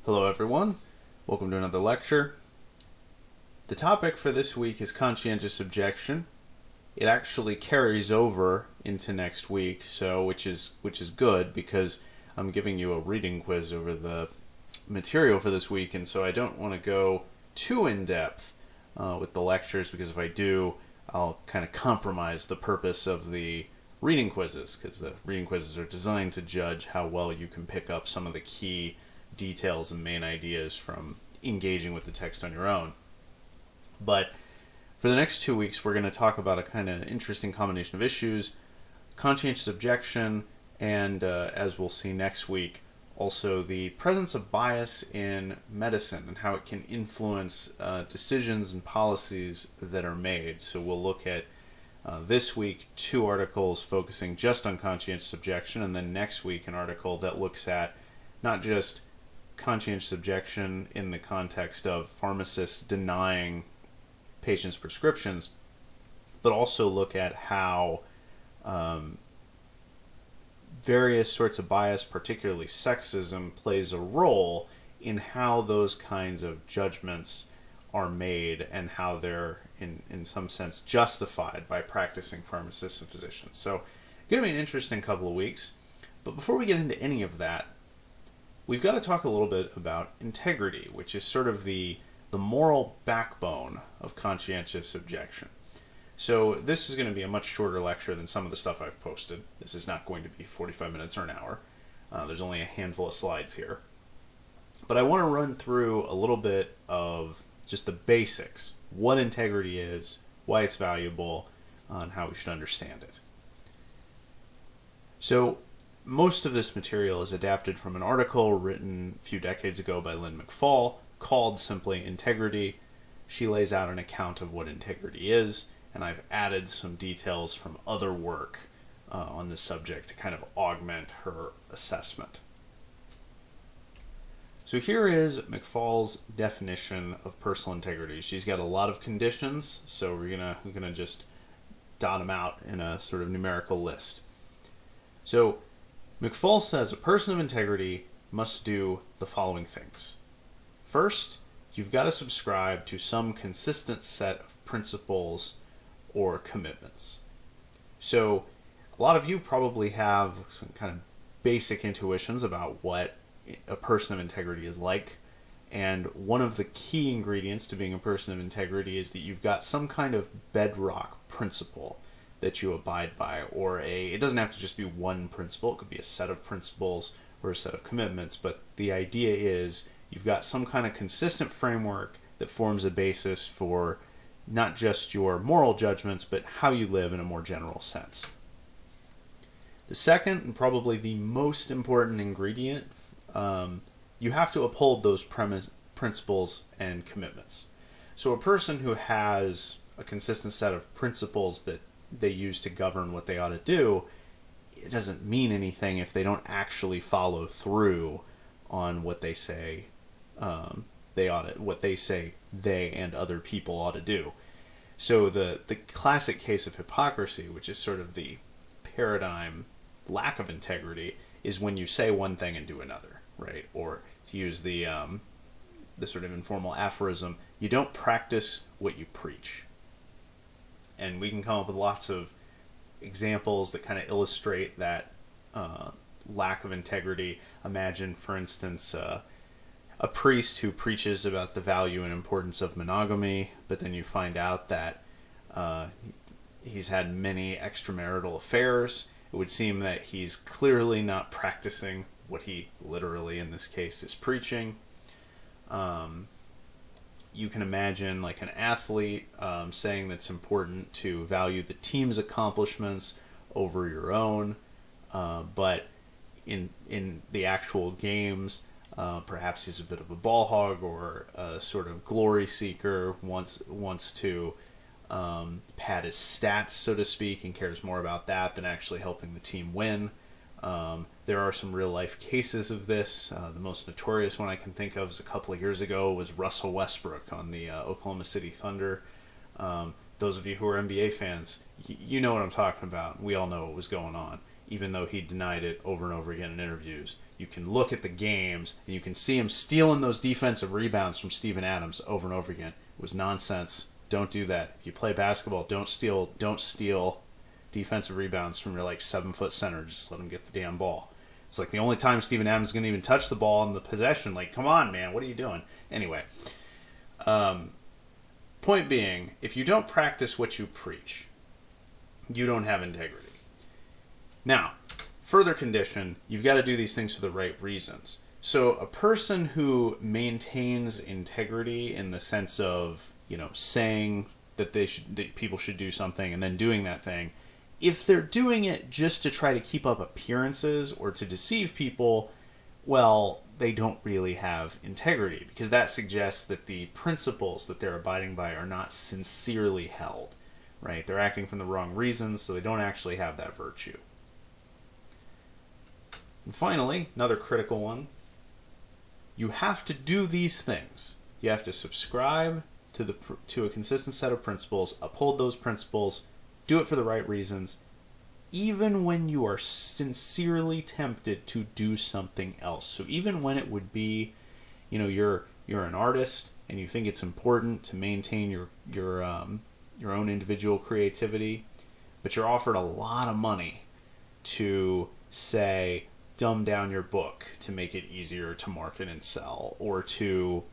Hello everyone, welcome to another lecture. The topic for this week is conscientious objection. It actually carries over into next week, so which is good because I'm giving you a reading quiz over the material for this week, and so I don't want to go too in depth with the lectures, because if I do, I'll kind of compromise the purpose of the reading quizzes, because the reading quizzes are designed to judge how well you can pick up some of the key details and main ideas from engaging with the text on your own. But for the next 2 weeks, we're going to talk about a kind of interesting combination of issues: conscientious objection, and as we'll see next week, also the presence of bias in medicine and how it can influence decisions and policies that are made. So we'll look at this week 2 articles focusing just on conscientious objection, and then next week an article that looks at not just conscientious objection in the context of pharmacists denying patients' prescriptions, but also look at how various sorts of bias, particularly sexism, plays a role in how those kinds of judgments are made and how they're, in some sense, justified by practicing pharmacists and physicians. So, going to be an interesting couple of weeks. But before we get into any of that, we've got to talk a little bit about integrity, which is sort of the moral backbone of conscientious objection. So this is going to be a much shorter lecture than some of the stuff I've posted. This is not going to be 45 minutes or an hour. There's only a handful of slides here. But I want to run through a little bit of just the basics: what integrity is, why it's valuable, and how we should understand it. So most of this material is adapted from an article written a few decades ago by Lynn McFall called simply Integrity. She lays out an account of what integrity is, and I've added some details from other work on this subject to kind of augment her assessment. So here is McFall's definition of personal integrity. She's got a lot of conditions, so we're gonna just dot them out in a sort of numerical list. So McFall says a person of integrity must do the following things. First, you've got to subscribe to some consistent set of principles or commitments. So a lot of you probably have some kind of basic intuitions about what a person of integrity is like. And one of the key ingredients to being a person of integrity is that you've got some kind of bedrock principle that you abide by, or it doesn't have to just be one principle. It could be a set of principles or a set of commitments, but the idea is you've got some kind of consistent framework that forms a basis for not just your moral judgments, but how you live in a more general sense. The second, and probably the most important ingredient, you have to uphold those principles and commitments. So a person who has a consistent set of principles that they use to govern what they ought to do, it doesn't mean anything if they don't actually follow through on what they say what they say they and other people ought to do. So the classic case of hypocrisy, which is sort of the paradigm lack of integrity, is when you say one thing and do another, right? Or to use the sort of informal aphorism, you don't practice what you preach. And we can come up with lots of examples that kind of illustrate that lack of integrity. Imagine, for instance, a priest who preaches about the value and importance of monogamy, but then you find out that he's had many extramarital affairs. It would seem that he's clearly not practicing what he literally, in this case, is preaching. You can imagine like an athlete saying that it's important to value the team's accomplishments over your own, but in the actual games, perhaps he's a bit of a ball hog or a sort of glory seeker, wants to pad his stats, so to speak, and cares more about that than actually helping the team win. There are some real-life cases of this. The most notorious one I can think of is a couple of years ago was Russell Westbrook on the Oklahoma City Thunder. Those of you who are NBA fans, you know what I'm talking about. We all know what was going on. even though he denied it over and over again in interviews. You can look at the games, and you can see him stealing those defensive rebounds from Steven Adams over and over again. It was nonsense. Don't do that. If you play basketball, don't steal defensive rebounds from your 7-foot center. Just let him get the damn ball. It's the only time Steven Adams is going to even touch the ball in the possession. Come on, man, what are you doing? Anyway, point being, if you don't practice what you preach, you don't have integrity. Now, further condition, you've got to do these things for the right reasons. So a person who maintains integrity in the sense of, saying that that people should do something and then doing that thing, if they're doing it just to try to keep up appearances or to deceive people, well, they don't really have integrity, because that suggests that the principles that they're abiding by are not sincerely held, right? They're acting for the wrong reasons, so they don't actually have that virtue. And finally, another critical one, you have to do these things. You have to subscribe to a consistent set of principles, uphold those principles, do it for the right reasons, even when you are sincerely tempted to do something else. So even when it would be, you're an artist and you think it's important to maintain your own individual creativity, but you're offered a lot of money to, say, dumb down your book to make it easier to market and sell, or to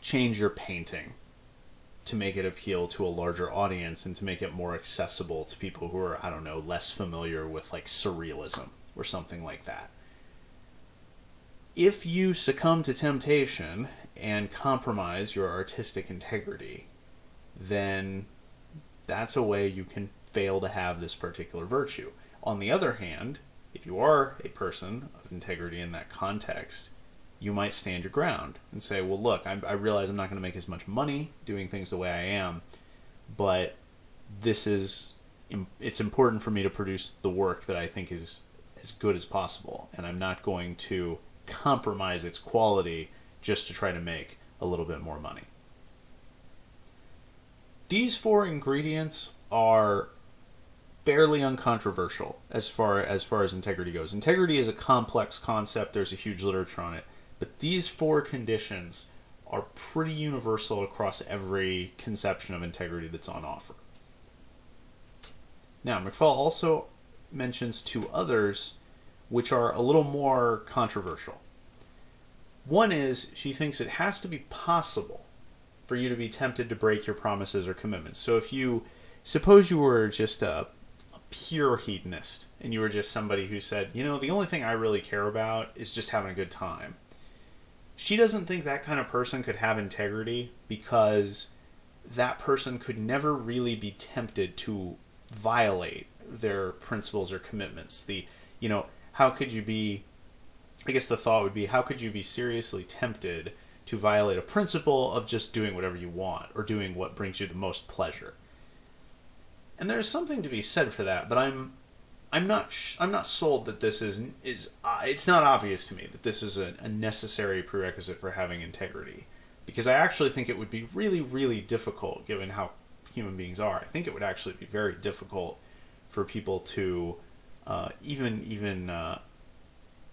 change your painting to make it appeal to a larger audience and to make it more accessible to people who are, less familiar with surrealism or something like that. If you succumb to temptation and compromise your artistic integrity, then that's a way you can fail to have this particular virtue. On the other hand, if you are a person of integrity in that context, you might stand your ground and say, well, look, I realize I'm not going to make as much money doing things the way I am, but it's important for me to produce the work that I think is as good as possible, and I'm not going to compromise its quality just to try to make a little bit more money. These 4 ingredients are fairly uncontroversial as far as integrity goes. Integrity is a complex concept. There's a huge literature on it. But these 4 conditions are pretty universal across every conception of integrity that's on offer. Now, McFall also mentions 2 others which are a little more controversial. One is, she thinks it has to be possible for you to be tempted to break your promises or commitments. So suppose you were just a pure hedonist, and you were just somebody who said, the only thing I really care about is just having a good time. She doesn't think that kind of person could have integrity, because that person could never really be tempted to violate their principles or commitments. How could you be, I guess the thought would be, how could you be seriously tempted to violate a principle of just doing whatever you want, or doing what brings you the most pleasure? And there's something to be said for that, but I'm not sold that this is it's not obvious to me that this is a necessary prerequisite for having integrity, because I actually think it would be really, really difficult, given how human beings are. I think it would actually be very difficult for people to even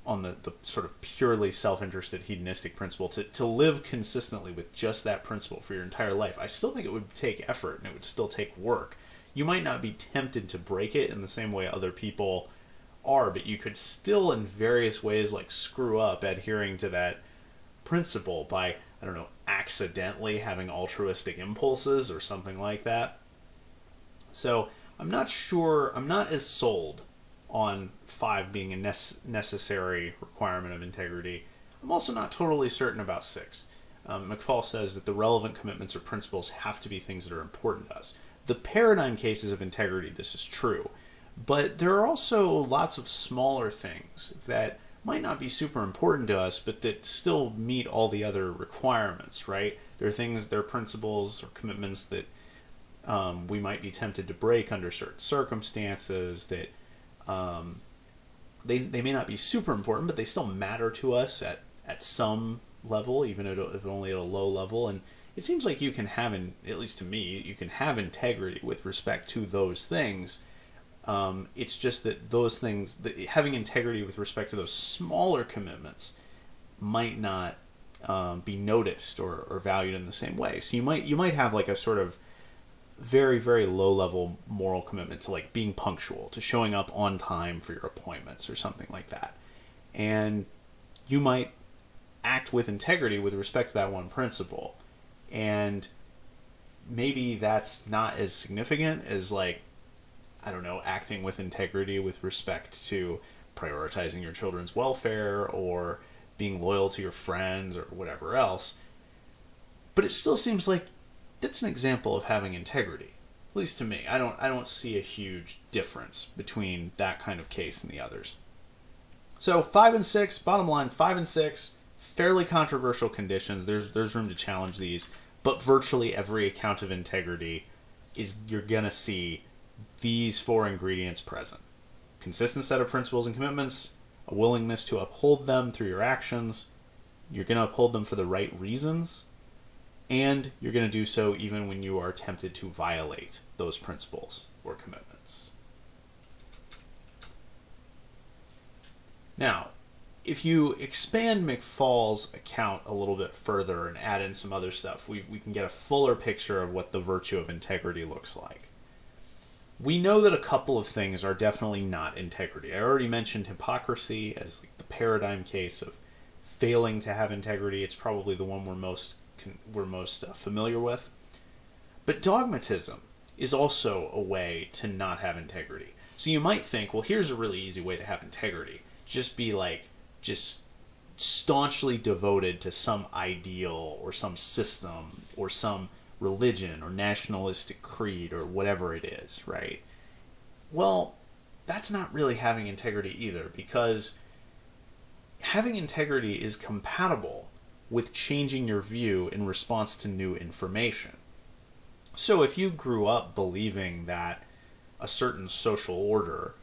on the sort of purely self-interested hedonistic principle to live consistently with just that principle for your entire life. I still think it would take effort, and it would still take work. You might not be tempted to break it in the same way other people are, but you could still in various ways screw up adhering to that principle by, accidentally having altruistic impulses or something like that. So I'm not as sold on 5 being a necessary requirement of integrity. I'm also not totally certain about 6. McFall says that the relevant commitments or principles have to be things that are important to us. The paradigm cases of integrity, this is true, but there are also lots of smaller things that might not be super important to us, but that still meet all the other requirements, right? There are principles or commitments that we might be tempted to break under certain circumstances, that they may not be super important, but they still matter to us at some level, even if only at a low level. And it seems like you can have, at least to me, you can have integrity with respect to those things, It's just that those things, having integrity with respect to those smaller commitments, might not be noticed or valued in the same way. So you might have like a sort of very, very low level moral commitment to like being punctual, to showing up on time for your appointments or something like that. And you might act with integrity with respect to that one principle. And maybe that's not as significant as like, I don't know, acting with integrity with respect to prioritizing your children's welfare or being loyal to your friends or whatever else. But it still seems like that's an example of having integrity. At least to me. I don't see a huge difference between that kind of case and the others. So 5 and 6, bottom line, 5 and 6, fairly controversial conditions. There's room to challenge these, but virtually every account of integrity is you're gonna see these 4 ingredients present. Consistent set of principles and commitments, a willingness to uphold them through your actions, you're going to uphold them for the right reasons, and you're going to do so even when you are tempted to violate those principles or commitments. Now, if you expand McFall's account a little bit further and add in some other stuff, we can get a fuller picture of what the virtue of integrity looks like. We know that a couple of things are definitely not integrity. I already mentioned hypocrisy as like the paradigm case of failing to have integrity. It's probably the one we're most familiar with. But dogmatism is also a way to not have integrity. So you might think, well, here's a really easy way to have integrity. Just be like, just staunchly devoted to some ideal or some system or some religion or nationalistic creed or whatever it is, right? Well, that's not really having integrity either, because having integrity is compatible with changing your view in response to new information. So if you grew up believing that a certain social order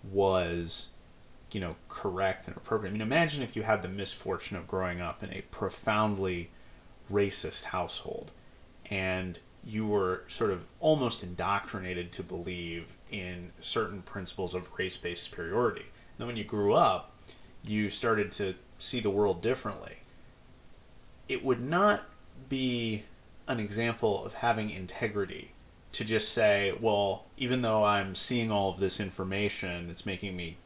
was, correct and appropriate. I mean, imagine if you had the misfortune of growing up in a profoundly racist household and you were sort of almost indoctrinated to believe in certain principles of race-based superiority. Then when you grew up, you started to see the world differently. It would not be an example of having integrity to just say, well, even though I'm seeing all of this information that's making me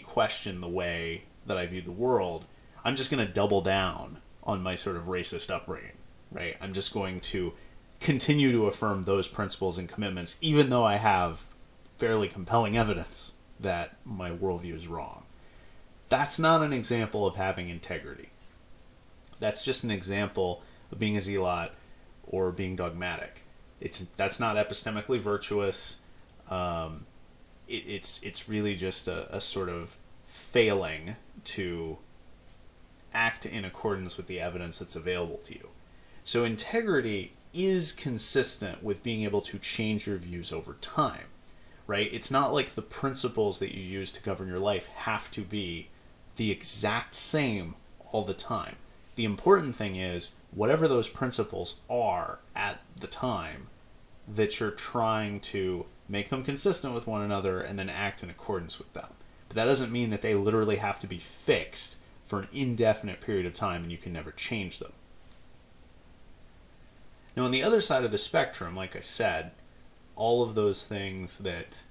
question the way that I view the world, I'm just going to double down on my sort of racist upbringing. Right? I'm just going to continue to affirm those principles and commitments, even though I have fairly compelling evidence that my worldview is wrong. That's not an example of having integrity. That's just an example of being a zealot or being dogmatic. That's not epistemically virtuous. It's really just a sort of failing to act in accordance with the evidence that's available to you. So integrity is consistent with being able to change your views over time, right? It's not like the principles that you use to govern your life have to be the exact same all the time. The important thing is, whatever those principles are at the time, that you're trying to make them consistent with one another and then act in accordance with them. But that doesn't mean that they literally have to be fixed for an indefinite period of time and you can never change them. Now, on the other side of the spectrum, like I said, all of those things that...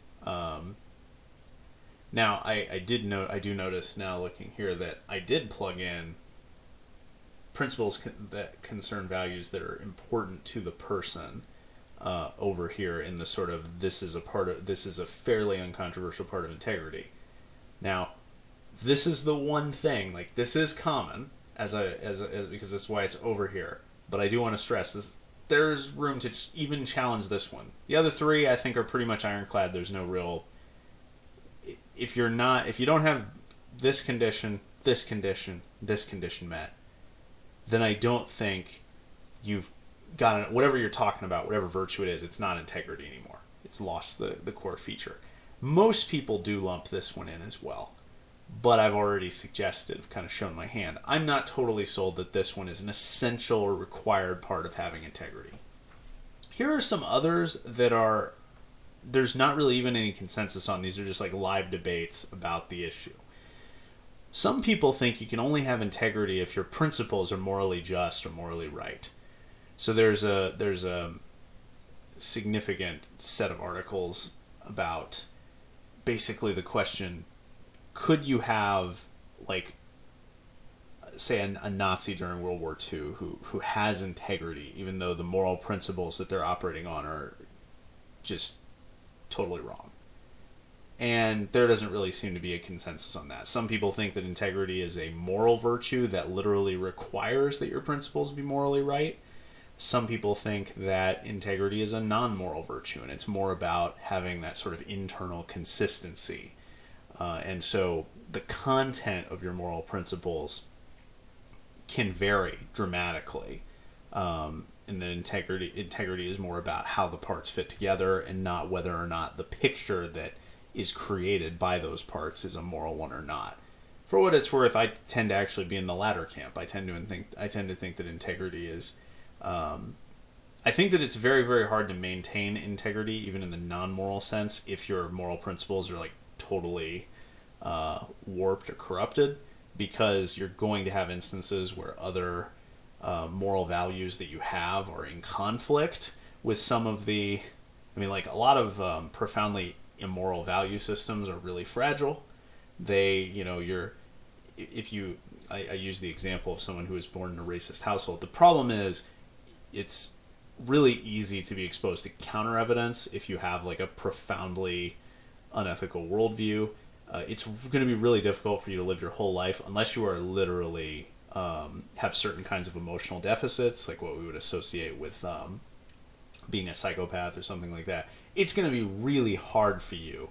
now, I do notice now looking here that I did plug in principles that concern values that are important to the person over here in the sort of this is a fairly uncontroversial part of integrity. Now, this is the one thing, like this is common because that's why it's over here. But I do want to stress this. There's room to even challenge this one. The other 3, I think, are pretty much ironclad. There's no real... If you don't have this condition, this condition, this condition met, then I don't think you've got whatever you're talking about, whatever virtue it is, it's not integrity anymore. It's lost the core feature. Most people do lump this one in as well. But I've already suggested, I've kind of shown my hand. I'm not totally sold that this one is an essential or required part of having integrity. Here are some others that are there's not really even any consensus on these. Are just like live debates about the issue. Some people think you can only have integrity if your principles are morally just or morally right. So there's a significant set of articles about basically the question: could you have, like, say a Nazi during World War II who has integrity, even though the moral principles that they're operating on are just totally wrong? And there doesn't really seem to be a consensus on that. Some people think that integrity is a moral virtue that literally requires that your principles be morally right. Some people think that integrity is a non-moral virtue, and it's more about having that sort of internal consistency. And so the content of your moral principles can vary dramatically. And that integrity is more about how the parts fit together and not whether or not the picture that is created by those parts is a moral one or not. For what it's worth, I tend to actually be in the latter camp. I tend to think that integrity is. I think that it's very, very hard to maintain integrity, even in the non-moral sense, if your moral principles are like totally warped or corrupted, because you're going to have instances where other moral values that you have are in conflict with some of the. I mean, like a lot of profoundly immoral value systems are really fragile. They, I use the example of someone who was born in a racist household. The problem is, it's really easy to be exposed to counter evidence if you have like a profoundly unethical worldview. It's going to be really difficult for you to live your whole life unless you are literally have certain kinds of emotional deficits, like what we would associate with being a psychopath or something like that. It's going to be really hard for you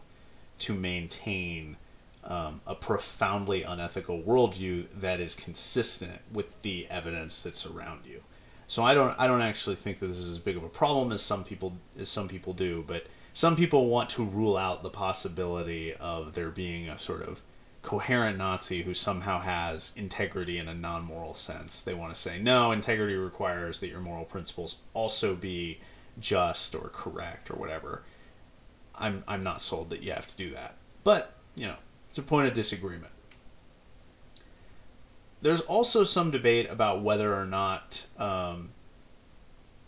to maintain a profoundly unethical worldview that is consistent with the evidence that's around you. So I don't actually think that this is as big of a problem as some people do, but some people want to rule out the possibility of there being a sort of coherent Nazi who somehow has integrity in a non-moral sense. They want to say, no, integrity requires that your moral principles also be just or correct or whatever. I'm not sold that you have to do that. But, it's a point of disagreement. There's also some debate about whether or not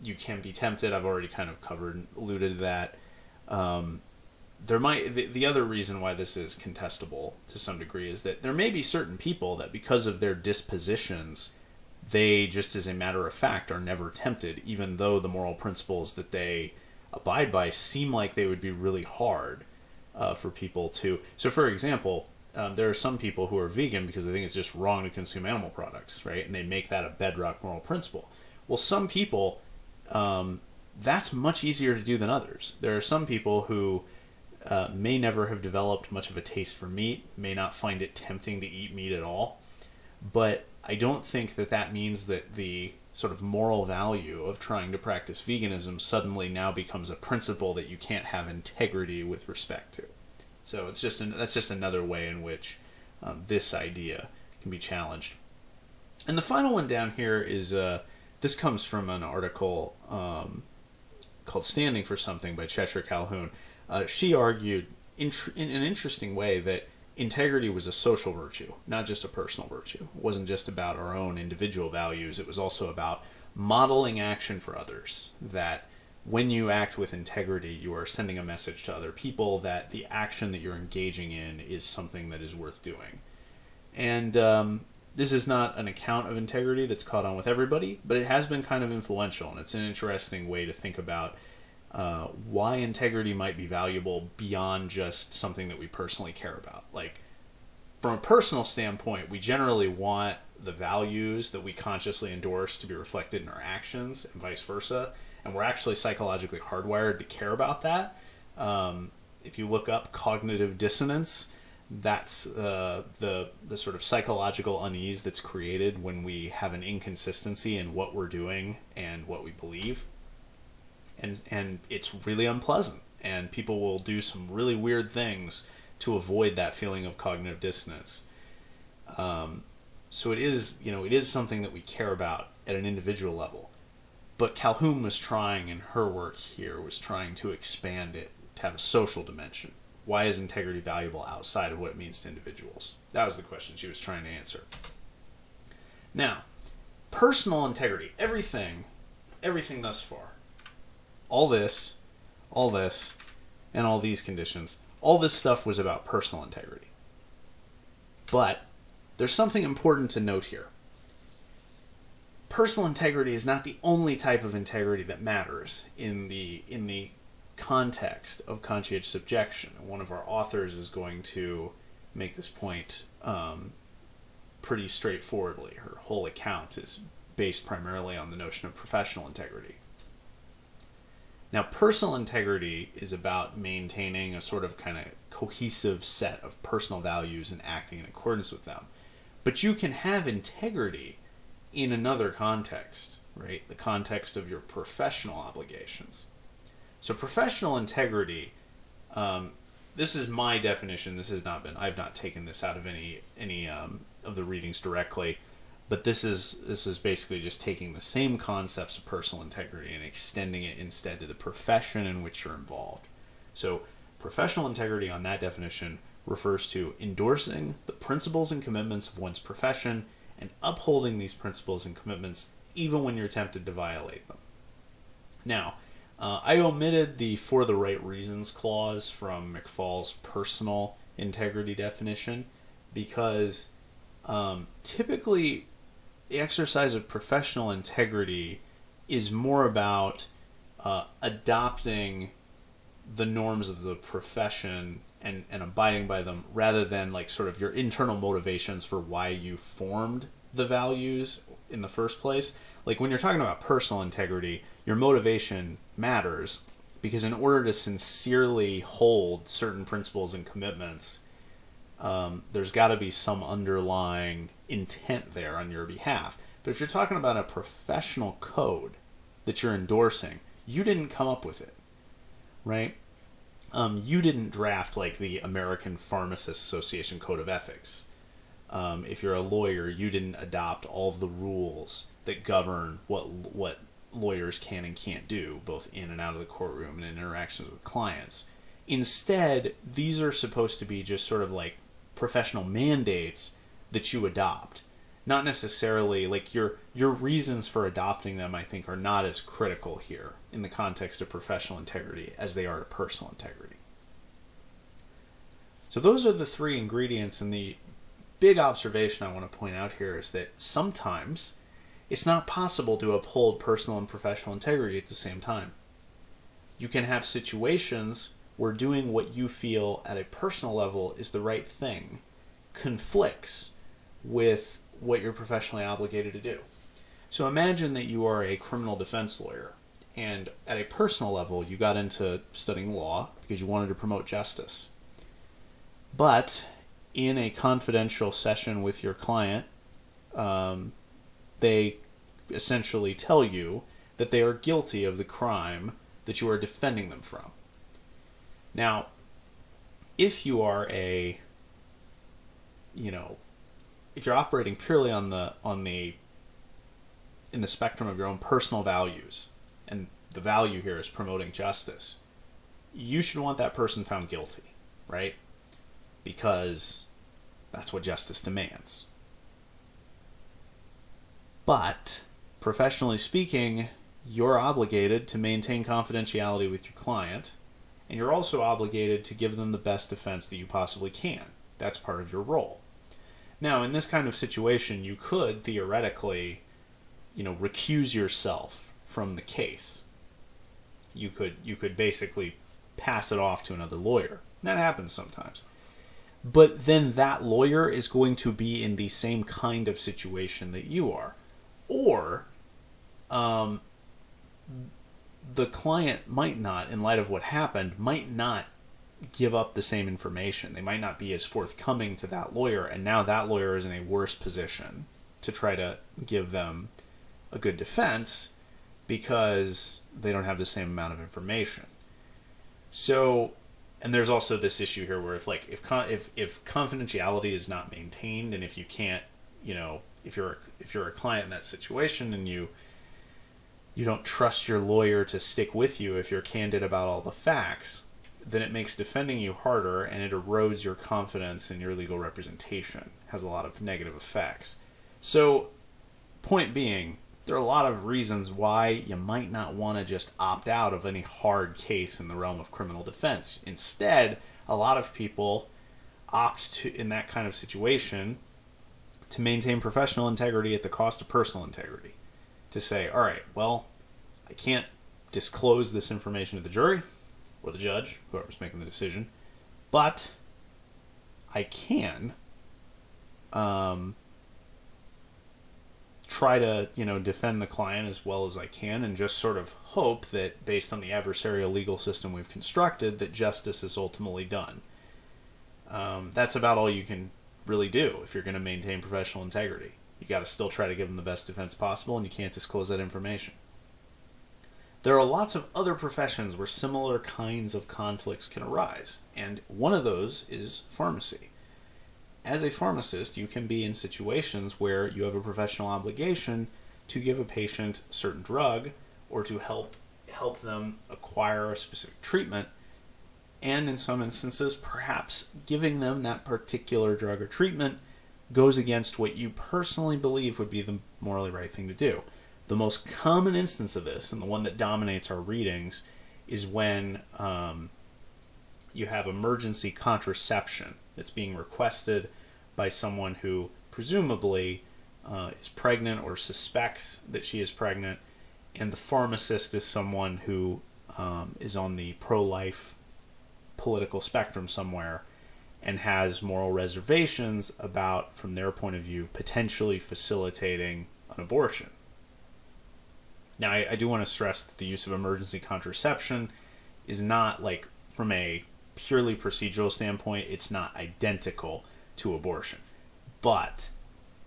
you can be tempted. I've already kind of alluded to that. The other reason why this is contestable to some degree is that there may be certain people that because of their dispositions, they just as a matter of fact are never tempted, even though the moral principles that they abide by seem like they would be really hard for people to. So for example, there are some people who are vegan because they think it's just wrong to consume animal products, right? And they make that a bedrock moral principle. Well, some people, that's much easier to do than others. There are some people who may never have developed much of a taste for meat, may not find it tempting to eat meat at all, but I don't think that means that the sort of moral value of trying to practice veganism suddenly now becomes a principle that you can't have integrity with respect to. So that's just another way in which this idea can be challenged. And the final one down here is, this comes from an article called Standing for Something by Cheshire Calhoun. She argued in an interesting way that integrity was a social virtue, not just a personal virtue. It wasn't just about our own individual values. It was also about modeling action for others, that when you act with integrity, you are sending a message to other people that the action that you're engaging in is something that is worth doing. And this is not an account of integrity that's caught on with everybody, but it has been kind of influential, and it's an interesting way to think about why integrity might be valuable beyond just something that we personally care about. Like, from a personal standpoint, we generally want the values that we consciously endorse to be reflected in our actions and vice versa, and we're actually psychologically hardwired to care about that. If you look up cognitive dissonance, that's the sort of psychological unease that's created when we have an inconsistency in what we're doing and what we believe. And it's really unpleasant, and people will do some really weird things to avoid that feeling of cognitive dissonance. So it is something that we care about at an individual level. But Calhoun was trying, in her work here, was trying to expand it to have a social dimension. Why is integrity valuable outside of what it means to individuals? That was the question she was trying to answer. Now, personal integrity, everything thus far, all this, and all these conditions, all this stuff was about personal integrity. But there's something important to note here. Personal integrity is not the only type of integrity that matters in the context of conscientious objection. One of our authors is going to make this point pretty straightforwardly. Her whole account is based primarily on the notion of professional integrity. Now, personal integrity is about maintaining a sort of kind of cohesive set of personal values and acting in accordance with them. But you can have integrity in another context, right? The context of your professional obligations. So professional integrity, this is my definition. This has not been, I've not taken this out of any of the readings directly, but this is basically just taking the same concepts of personal integrity and extending it instead to the profession in which you're involved. So professional integrity on that definition refers to endorsing the principles and commitments of one's profession and upholding these principles and commitments even when you're tempted to violate them. Now, I omitted the for the right reasons clause from McFall's personal integrity definition because typically the exercise of professional integrity is more about adopting the norms of the profession and abiding by them rather than like sort of your internal motivations for why you formed the values in the first place. Like when you're talking about personal integrity, your motivation matters because in order to sincerely hold certain principles and commitments, there's got to be some underlying intent there on your behalf. But if you're talking about a professional code that you're endorsing, you didn't come up with it, right? You didn't draft like the American Pharmacists Association Code of Ethics. If you're a lawyer, you didn't adopt all of the rules that govern what lawyers can and can't do, both in and out of the courtroom and in interactions with clients. Instead, these are supposed to be just sort of like professional mandates that you adopt. Not necessarily, like your reasons for adopting them, I think, are not as critical here in the context of professional integrity as they are to personal integrity. So those are the three ingredients, and the big observation I want to point out here is that sometimes it's not possible to uphold personal and professional integrity at the same time. You can have situations where doing what you feel at a personal level is the right thing conflicts with what you're professionally obligated to do. So imagine that you are a criminal defense lawyer, and at a personal level you got into studying law because you wanted to promote justice. But in a confidential session with your client, they essentially tell you that they are guilty of the crime that you are defending them from. Now, if you are if you're operating purely in the spectrum of your own personal values, and the value here is promoting justice, you should want that person found guilty, right? Because that's what justice demands. But, professionally speaking, you're obligated to maintain confidentiality with your client, and you're also obligated to give them the best defense that you possibly can. That's part of your role. Now, in this kind of situation, you could theoretically, recuse yourself from the case. You could basically pass it off to another lawyer. That happens sometimes. But then that lawyer is going to be in the same kind of situation that you are. Or the client might not, in light of what happened, might not give up the same information. They might not be as forthcoming to that lawyer, and now that lawyer is in a worse position to try to give them a good defense because they don't have the same amount of information. So, and there's also this issue here where if confidentiality is not maintained, and if you can't, if you're a client in that situation and you don't trust your lawyer to stick with you if you're candid about all the facts, then it makes defending you harder, and it erodes your confidence in your legal representation. It has a lot of negative effects. So, point being, there are a lot of reasons why you might not want to just opt out of any hard case in the realm of criminal defense. Instead, a lot of people opt to, in that kind of situation, to maintain professional integrity at the cost of personal integrity. To say, all right, well, I can't disclose this information to the jury or the judge, whoever's making the decision, but I can try to, defend the client as well as I can, and just sort of hope that, based on the adversarial legal system we've constructed, that justice is ultimately done. That's about all you can really do if you're going to maintain professional integrity. You got to still try to give them the best defense possible, and you can't disclose that information. There are lots of other professions where similar kinds of conflicts can arise, and one of those is pharmacy. As a pharmacist, you can be in situations where you have a professional obligation to give a patient a certain drug, or to help them acquire a specific treatment, and in some instances, perhaps giving them that particular drug or treatment goes against what you personally believe would be the morally right thing to do. The most common instance of this, and the one that dominates our readings, is when you have emergency contraception that's being requested by someone who presumably is pregnant or suspects that she is pregnant, and the pharmacist is someone who is on the pro-life political spectrum somewhere and has moral reservations about, from their point of view, potentially facilitating an abortion. Now, I do want to stress that the use of emergency contraception is not, like, from a purely procedural standpoint, it's not identical to abortion. But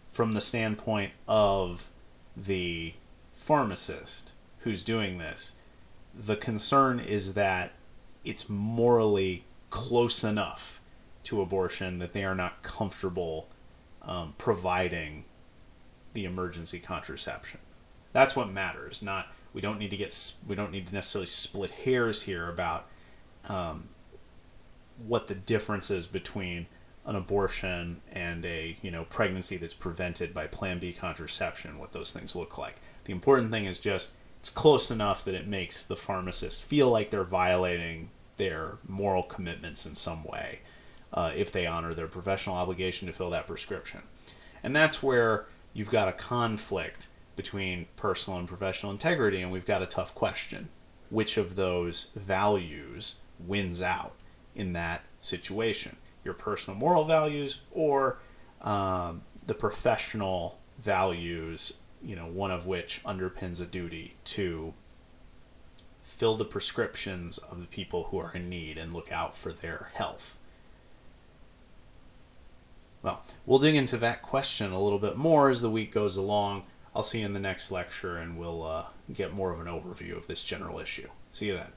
from the standpoint of the pharmacist who's doing this, the concern is that it's morally close enough to abortion that they are not comfortable providing the emergency contraception. That's what matters. Not we don't need to necessarily split hairs here about what the difference is between an abortion and a pregnancy that's prevented by Plan B contraception. What those things look like. The important thing is just it's close enough that it makes the pharmacist feel like they're violating their moral commitments in some way if they honor their professional obligation to fill that prescription. And that's where you've got a conflict between personal and professional integrity, and we've got a tough question. Which of those values wins out in that situation? Your personal moral values or the professional values, one of which underpins a duty to fill the prescriptions of the people who are in need and look out for their health. Well, we'll dig into that question a little bit more as the week goes along. I'll see you in the next lecture, and we'll get more of an overview of this general issue. See you then.